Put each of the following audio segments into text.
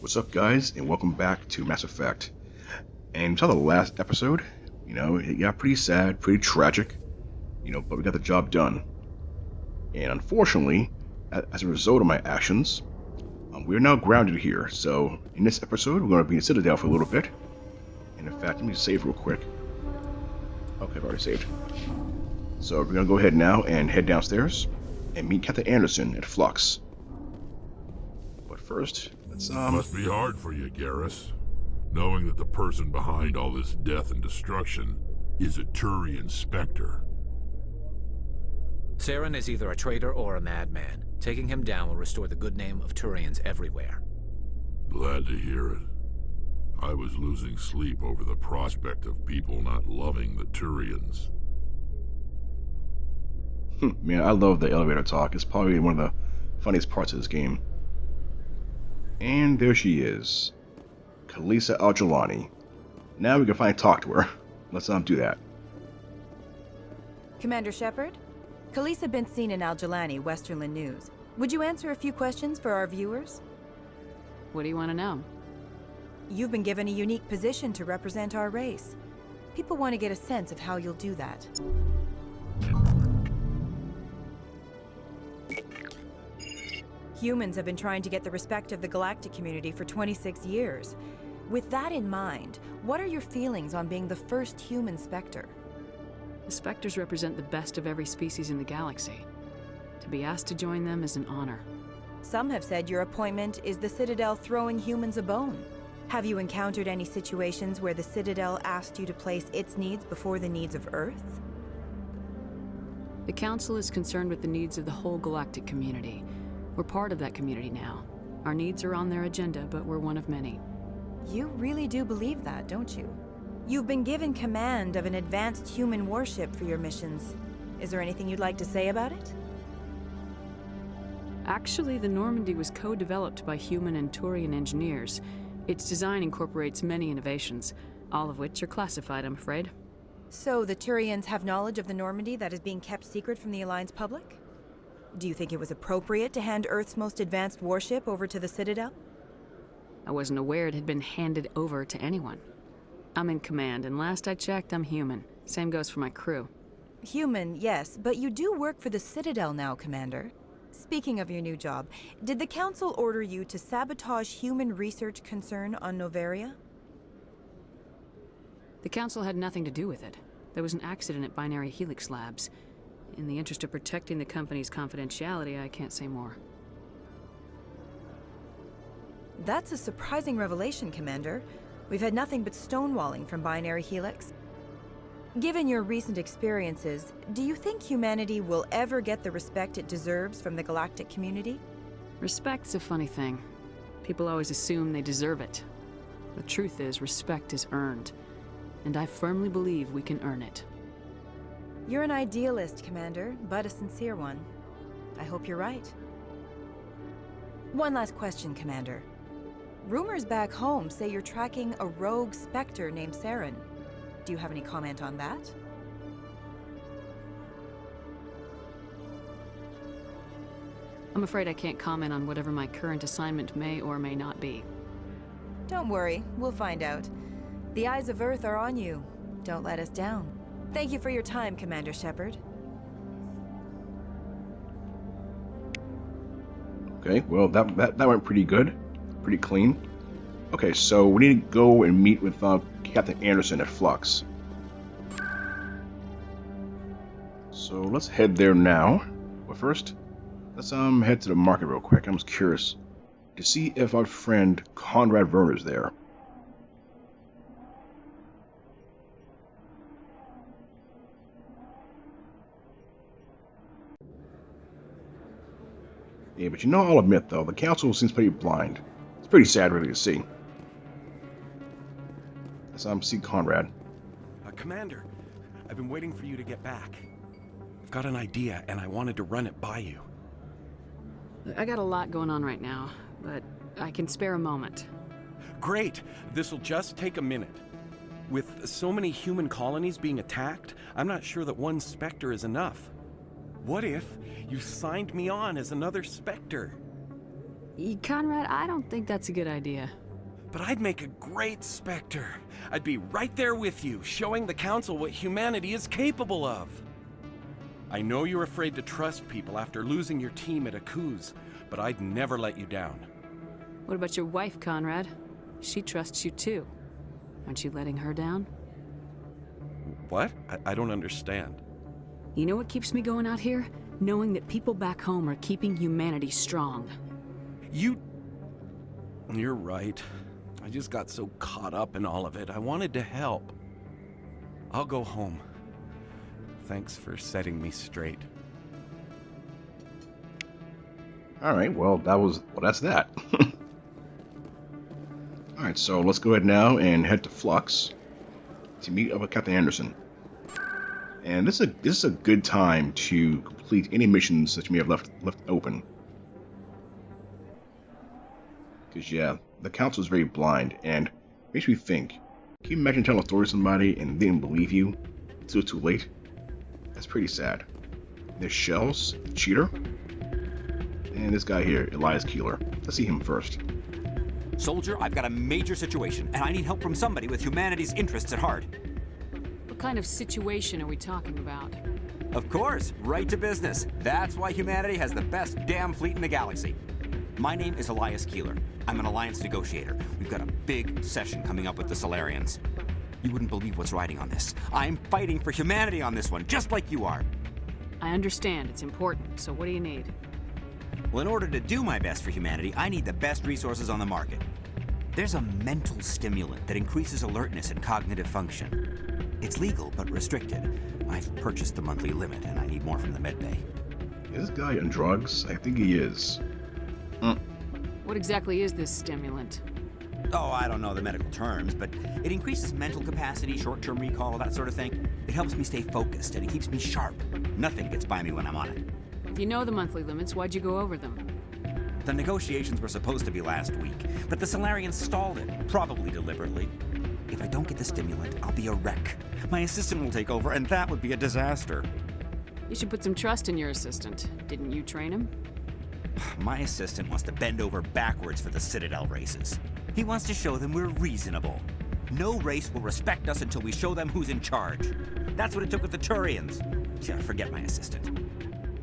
What's up, guys, and welcome back to Mass Effect. And we saw the last episode, it got pretty sad, pretty tragic, but we got the job done. And unfortunately, as a result of my actions, we're now grounded here. So in this episode, we're going to be in Citadel for a little bit. And in fact, let me save real quick. Okay, I've already saved. So we're going to go ahead now and head downstairs and meet Captain Anderson at Flux. But first, let's Must be hard for you, Garrus, knowing that the person behind all this death and destruction is a Turian Spectre. Saren is either a traitor or a madman. Taking him down will restore the good name of Turians everywhere. Glad to hear it. I was losing sleep over the prospect of people not loving the Turians. Man, I love the elevator talk. It's probably one of the funniest parts of this game. And there she is. Khalisah al-Jalani. Now we can finally talk to her. Let's do that. Commander Shepard? Khalisah been seen in al-Jalani, Westerland News. Would you answer a few questions for our viewers? What do you want to know? You've been given a unique position to represent our race. People want to get a sense of how you'll do that. Humans have been trying to get the respect of the galactic community for 26 years. With that in mind, what are your feelings on being the first human Spectre? The Spectres represent the best of every species in the galaxy. To be asked to join them is an honor. Some have said your appointment is the Citadel throwing humans a bone. Have you encountered any situations where the Citadel asked you to place its needs before the needs of Earth? The Council is concerned with the needs of the whole galactic community. We're part of that community now. Our needs are on their agenda, but we're one of many. You really do believe that, don't you? You've been given command of an advanced human warship for your missions. Is there anything you'd like to say about it? Actually, the Normandy was co-developed by human and Turian engineers. Its design incorporates many innovations, all of which are classified, I'm afraid. So the Turians have knowledge of the Normandy that is being kept secret from the Alliance public? Do you think it was appropriate to hand Earth's most advanced warship over to the Citadel? I wasn't aware it had been handed over to anyone. I'm in command, and last I checked, I'm human. Same goes for my crew. Human, yes, but you do work for the Citadel now, Commander. Speaking of your new job, did the Council order you to sabotage human research concern on Noveria? The Council had nothing to do with it. There was an accident at Binary Helix Labs. In the interest of protecting the company's confidentiality, I can't say more. That's a surprising revelation, Commander. We've had nothing but stonewalling from Binary Helix. Given your recent experiences, do you think humanity will ever get the respect it deserves from the galactic community? Respect's a funny thing. People always assume they deserve it. The truth is, respect is earned. And I firmly believe we can earn it. You're an idealist, Commander, but a sincere one. I hope you're right. One last question, Commander. Rumors back home say you're tracking a rogue Spectre named Saren. Do you have any comment on that? I'm afraid I can't comment on whatever my current assignment may or may not be. Don't worry, we'll find out. The eyes of Earth are on you. Don't let us down. Thank you for your time, Commander Shepard. Okay, well, that went pretty good. Pretty clean. Okay, so we need to go and meet with Captain Anderson at Flux. So let's head there now. But first, let's head to the market real quick. I'm just curious to see if our friend Conrad Verner is there. Yeah, but I'll admit though, the Council seems pretty blind. It's pretty sad really to see. Let's see Conrad. Commander, I've been waiting for you to get back. I've got an idea and I wanted to run it by you. I got a lot going on right now, but I can spare a moment. Great! This'll just take a minute. With so many human colonies being attacked, I'm not sure that one Spectre is enough. What if you signed me on as another Spectre? Conrad, I don't think that's a good idea. But I'd make a great Spectre. I'd be right there with you, showing the Council what humanity is capable of. I know you're afraid to trust people after losing your team at Akuz, but I'd never let you down. What about your wife, Conrad? She trusts you too. Aren't you letting her down? What? I don't understand. You know what keeps me going out here? Knowing that people back home are keeping humanity strong. You're right. I just got so caught up in all of it. I wanted to help. I'll go home. Thanks for setting me straight. Alright, well, that's that. Alright, so let's go ahead now and head to Flux to meet up with Captain Anderson. And this is a good time to complete any missions that you may have left open. Because, yeah, the Council is very blind, and makes me think, can you imagine telling a story to somebody and they didn't believe you until it's too late? That's pretty sad. There's Schells the Cheater, and this guy here, Elias Keeler. Let's see him first. Soldier, I've got a major situation, and I need help from somebody with humanity's interests at heart. What kind of situation are we talking about? Of course, right to business. That's why humanity has the best damn fleet in the galaxy. My name is Elias Keeler. I'm an alliance negotiator. We've got a big session coming up with the Solarians. You wouldn't believe what's riding on this. I'm fighting for humanity on this one, just like you are. I understand, it's important, so what do you need? Well, in order to do my best for humanity, I need the best resources on the market. There's a mental stimulant that increases alertness and cognitive function. It's legal, but restricted. I've purchased the monthly limit, and I need more from the medbay. Is this guy on drugs? I think he is. What exactly is this stimulant? Oh, I don't know the medical terms, but it increases mental capacity, short-term recall, that sort of thing. It helps me stay focused, and it keeps me sharp. Nothing gets by me when I'm on it. If you know the monthly limits, why'd you go over them? The negotiations were supposed to be last week, but the Solarians stalled it, probably deliberately. If I don't get the stimulant, I'll be a wreck. My assistant will take over, and that would be a disaster. You should put some trust in your assistant. Didn't you train him? My assistant wants to bend over backwards for the Citadel races. He wants to show them we're reasonable. No race will respect us until we show them who's in charge. That's what it took with the Turians. Yeah, forget my assistant.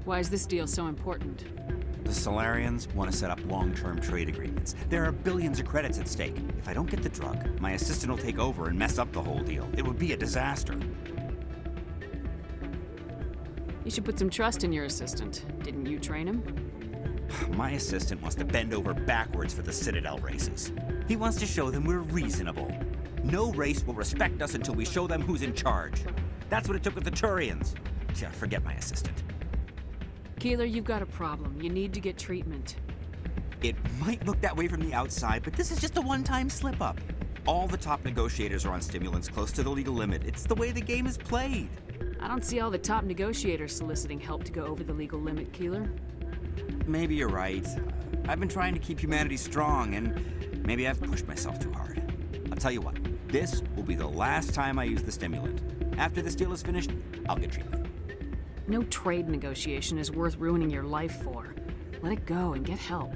Why is this deal so important? The Solarians want to set up long-term trade agreements. There are billions of credits at stake. If I don't get the drug, my assistant will take over and mess up the whole deal. It would be a disaster. You should put some trust in your assistant. Didn't you train him? My assistant wants to bend over backwards for the Citadel races. He wants to show them we're reasonable. No race will respect us until we show them who's in charge. That's what it took with the Turians. Yeah, forget my assistant. Keeler, you've got a problem. You need to get treatment. It might look that way from the outside, but this is just a one-time slip-up. All the top negotiators are on stimulants close to the legal limit. It's the way the game is played. I don't see all the top negotiators soliciting help to go over the legal limit, Keeler. Maybe you're right. I've been trying to keep humanity strong, and maybe I've pushed myself too hard. I'll tell you what, this will be the last time I use the stimulant. After this deal is finished, I'll get treatment. No trade negotiation is worth ruining your life for. Let it go and get help.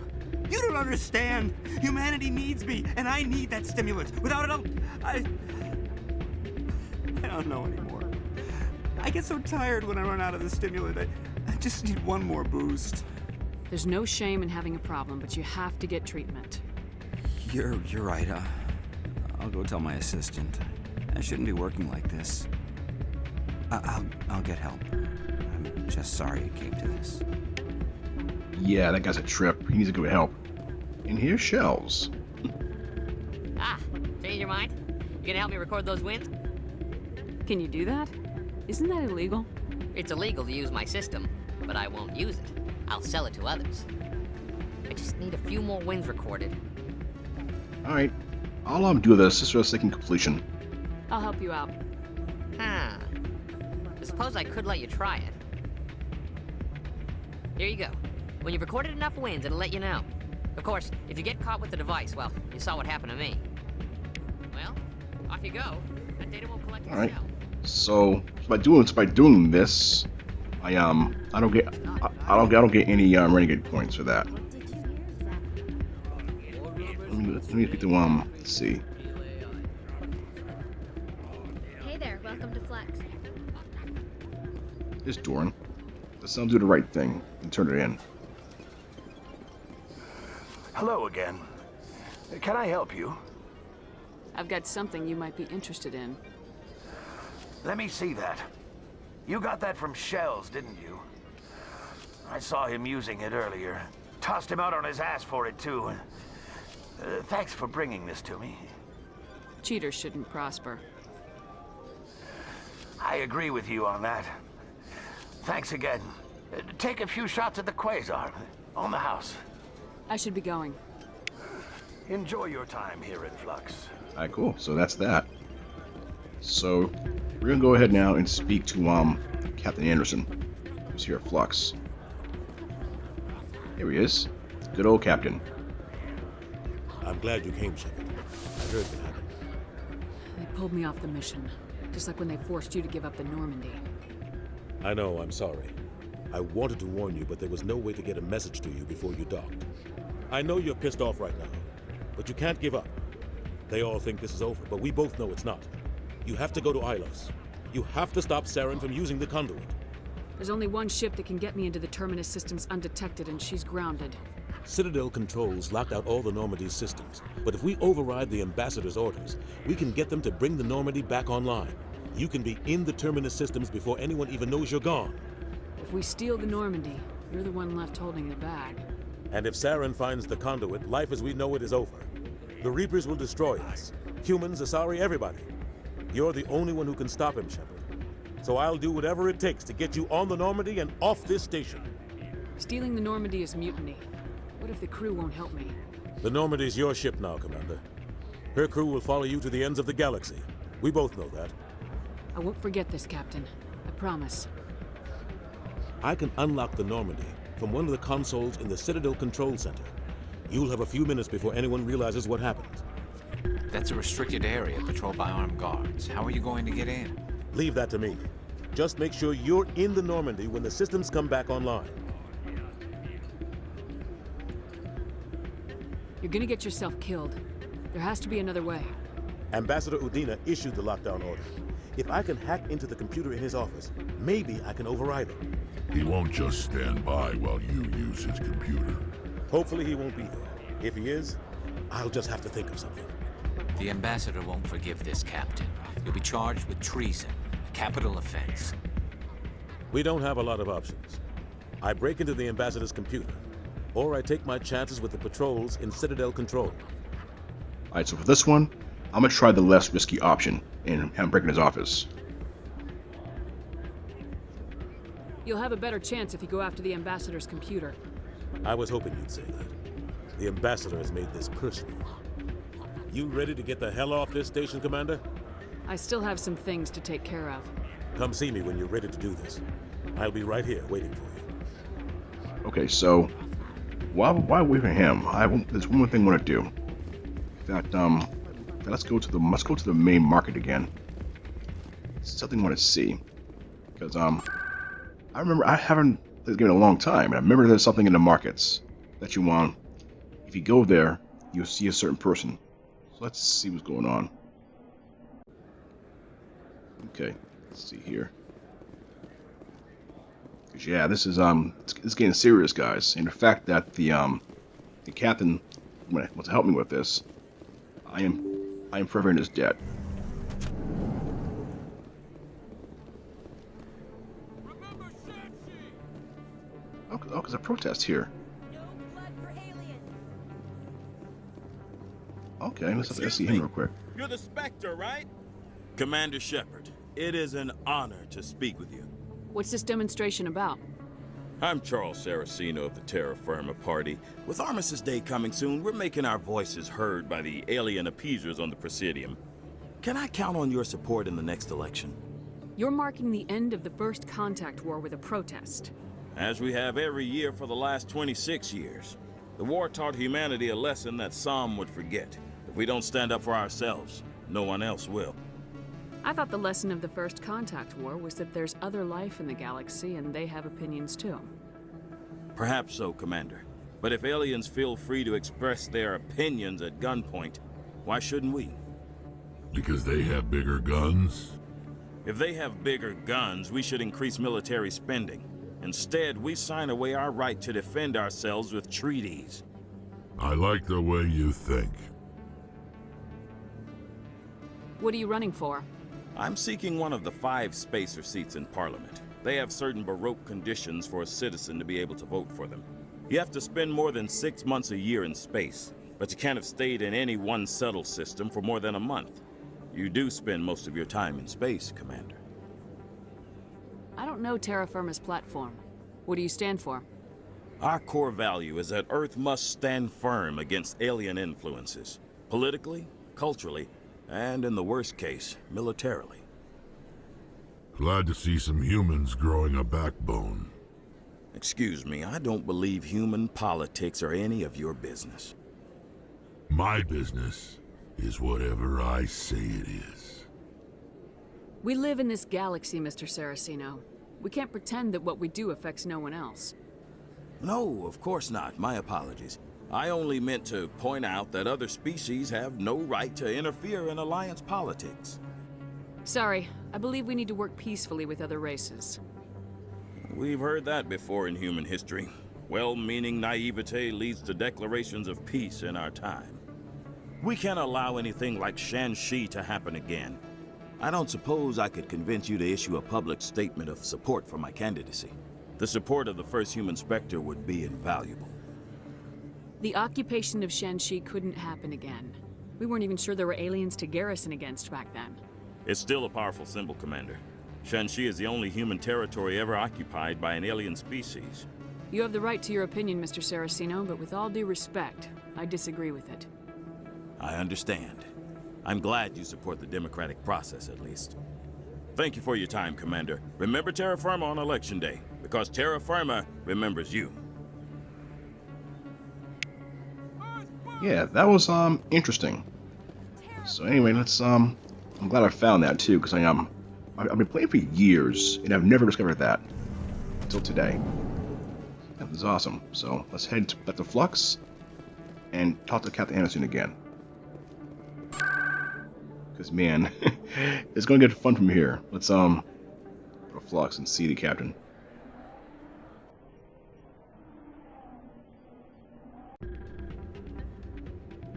You don't understand! Humanity needs me, and I need that stimulant. Without it, I don't know anymore. I get so tired when I run out of the stimulant. I just need one more boost. There's no shame in having a problem, but you have to get treatment. You're right. I'll go tell my assistant. I shouldn't be working like this. I'll get help. I'm just sorry it came to this. Yeah, that guy's a trip. He needs to go get help. And here's Schells. Change your mind? You gonna help me record those wins? Can you do that? Isn't that illegal? It's illegal to use my system, but I won't use it. I'll sell it to others. I just need a few more wins recorded. Alright, I'll do this just for the sake of completion. I'll help you out. I suppose I could let you try it. Here you go. When you've recorded enough wins, it'll let you know. Of course, if you get caught with the device, well, you saw what happened to me. Well, off you go. That data will collect itself. Alright, so by doing this, I don't get any renegade points for that. let me speak to let's see. Hey there, welcome to Flex. There's Doran. Let's do the right thing and turn it in. Hello again. Can I help you? I've got something you might be interested in. Let me see that. You got that from Schells, didn't you? I saw him using it earlier. Tossed him out on his ass for it, too. Thanks for bringing this to me. Cheaters shouldn't prosper. I agree with you on that. Thanks again. Take a few shots at the Quasar. On the house. I should be going. Enjoy your time here at Flux. Alright, cool. So that's that. So, we're gonna go ahead now and speak to, Captain Anderson, who's here at Flux. Here he is. Good old Captain. I'm glad you came, Shepard. I heard what happened. They pulled me off the mission, just like when they forced you to give up the Normandy. I know, I'm sorry. I wanted to warn you, but there was no way to get a message to you before you docked. I know you're pissed off right now, but you can't give up. They all think this is over, but we both know it's not. You have to go to Ilos. You have to stop Saren from using the conduit. There's only one ship that can get me into the Terminus systems undetected, and she's grounded. Citadel controls locked out all the Normandy's systems, but if we override the Ambassador's orders, we can get them to bring the Normandy back online. You can be in the Terminus systems before anyone even knows you're gone. If we steal the Normandy, you're the one left holding the bag. And if Saren finds the conduit, life as we know it is over. The Reapers will destroy us. Humans, Asari, everybody. You're the only one who can stop him, Shepard. So I'll do whatever it takes to get you on the Normandy and off this station. Stealing the Normandy is mutiny. What if the crew won't help me? The Normandy's your ship now, Commander. Her crew will follow you to the ends of the galaxy. We both know that. I won't forget this, Captain. I promise. I can unlock the Normandy from one of the consoles in the Citadel Control Center. You'll have a few minutes before anyone realizes what happened. That's a restricted area patrolled by armed guards. How are you going to get in? Leave that to me. Just make sure you're in the Normandy when the systems come back online. You're gonna get yourself killed. There has to be another way. Ambassador Udina issued the lockdown order. If I can hack into the computer in his office, maybe I can override it. He won't just stand by while you use his computer. Hopefully he won't be there. If he is, I'll just have to think of something. The Ambassador won't forgive this, Captain. You'll be charged with treason, a capital offense. We don't have a lot of options. I break into the Ambassador's computer, or I take my chances with the patrols in Citadel Control. Alright, so for this one, I'm gonna try the less risky option and have him break in his office. You'll have a better chance if you go after the Ambassador's computer. I was hoping you'd say that. The Ambassador has made this personal. You ready to get the hell off this station, Commander? I still have some things to take care of. Come see me when you're ready to do this. I'll be right here waiting for you. Okay, so while wait for him, there's one more thing I want to do. Let's go to the main market again. Something I want to see, because I remember I haven't played the game in a long time, and I remember there's something in the markets that you want. If you go there, you'll see a certain person. So let's see what's going on. Okay, let's see here. 'Cause yeah, this is it's getting serious, guys. And the fact that the captain wants to help me with this, I am forever in his debt. Oh, there's a protest here. Okay, let's see him real quick. You're the Spectre, right? Commander Shepard, it is an honor to speak with you. What's this demonstration about? I'm Charles Saraceno of the Terra Firma party. With Armistice Day coming soon, we're making our voices heard by the alien appeasers on the Presidium. Can I count on your support in the next election? You're marking the end of the First Contact War with a protest. As we have every year for the last 26 years. The war taught humanity a lesson that some would forget. If we don't stand up for ourselves, no one else will. I thought the lesson of the First Contact War was that there's other life in the galaxy and they have opinions too. Perhaps so, Commander. But if aliens feel free to express their opinions at gunpoint, why shouldn't we? Because they have bigger guns? If they have bigger guns, we should increase military spending. Instead, we sign away our right to defend ourselves with treaties. I like the way you think. What are you running for? I'm seeking one of the 5 spacer seats in Parliament. They have certain Baroque conditions for a citizen to be able to vote for them. You have to spend more than 6 months a year in space, but you can't have stayed in any one settle system for more than a month. You do spend most of your time in space, Commander. I don't know Terra Firma's platform. What do you stand for? Our core value is that Earth must stand firm against alien influences. Politically, culturally, and in the worst case, militarily. Glad to see some humans growing a backbone. Excuse me, I don't believe human politics are any of your business. My business is whatever I say it is. We live in this galaxy, Mr. Saraceno. We can't pretend that what we do affects no one else. No, of course not. My apologies. I only meant to point out that other species have no right to interfere in Alliance politics. Sorry, I believe we need to work peacefully with other races. We've heard that before in human history. Well-meaning naivete leads to declarations of peace in our time. We can't allow anything like Shanxi to happen again. I don't suppose I could convince you to issue a public statement of support for my candidacy. The support of the first human Spectre would be invaluable. The occupation of Shanxi couldn't happen again. We weren't even sure there were aliens to garrison against back then. It's still a powerful symbol, Commander. Shanxi is the only human territory ever occupied by an alien species. You have the right to your opinion, Mr. Saraceno, but with all due respect, I disagree with it. I understand. I'm glad you support the democratic process, at least. Thank you for your time, Commander. Remember Terra Firma on Election Day, because Terra Firma remembers you. Yeah, that was interesting. So anyway, let's I'm glad I found that too, because I've been playing for years and I've never discovered that until today. That was awesome. So let's head back to Flux and talk to Captain Anderson again. Because man, it's gonna get fun from here. Let's go to Flux and see the captain.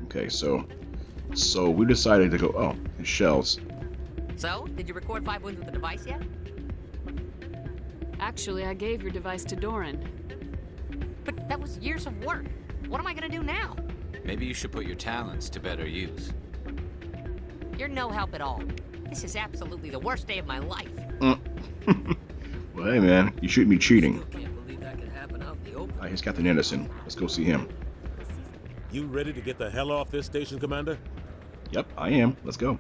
Okay, so we decided to go. Oh, it's Schells. So, did you record 5 wounds with the device yet? Actually, I gave your device to Doran. But that was years of work. What am I gonna do now? Maybe you should put your talents to better use. You're no help at all. This is absolutely the worst day of my life. Well, hey man, you shouldn't be cheating. Still can't believe that could happen out in the open. Here's Captain Anderson. Let's go see him. You ready to get the hell off this station, Commander? Yep, I am. Let's go.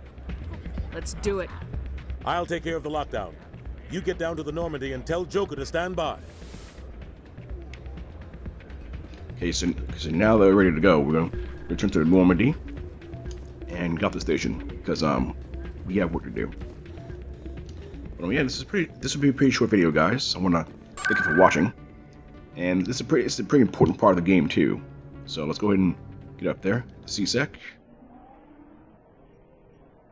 Let's do it. I'll take care of the lockdown. You get down to the Normandy and tell Joker to stand by. Okay, so now they're ready to go. We're gonna return to the Normandy and get off the station because we have work to do. But yeah, this will be a pretty short video, guys. I wanna thank you for watching, and it's a pretty important part of the game too. So let's go ahead and get up there. CSEC.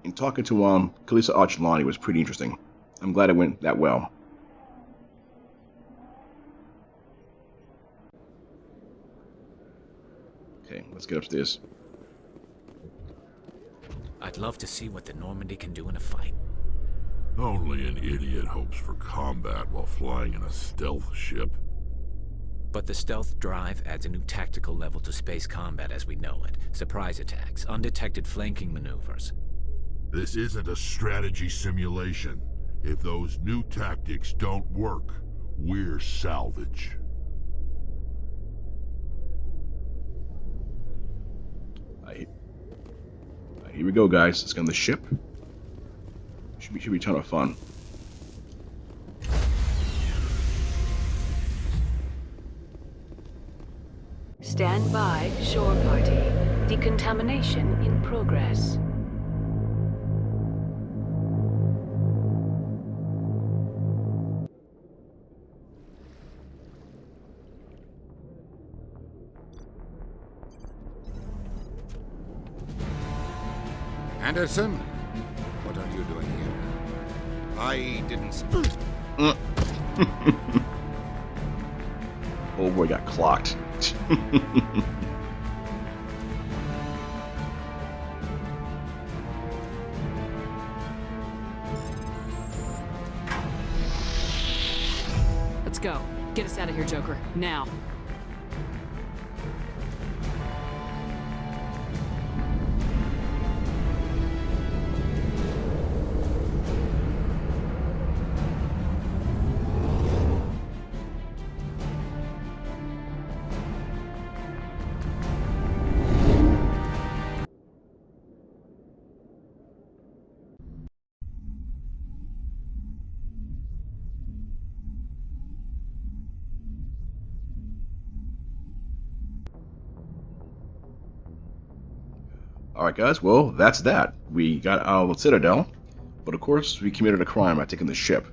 And talking to Khalisah al-Jalani was pretty interesting. I'm glad it went that well. Okay, let's get upstairs. I'd love to see what the Normandy can do in a fight. Only an idiot hopes for combat while flying in a stealth ship. But the stealth drive adds a new tactical level to space combat as we know it. Surprise attacks, undetected flanking maneuvers. This isn't a strategy simulation. If those new tactics don't work, we're salvage. Here we go, guys. Let's get on the ship. Should be a ton of fun. Stand by, shore party. Decontamination in progress. Anderson, what are you doing here? I didn't... Oh boy, got clocked. Let's go. Get us out of here, Joker. Now. Alright guys, well, that's that. We got out of the Citadel, but of course we committed a crime by taking the ship.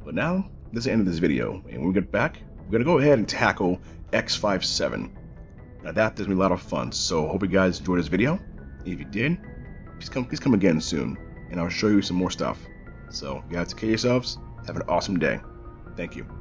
But now, this is the end of this video, and when we get back, we're going to go ahead and tackle X-57. Now that gives me a lot of fun, so hope you guys enjoyed this video. If you did, please come again soon, and I'll show you some more stuff. So, you guys take care of yourselves, have an awesome day. Thank you.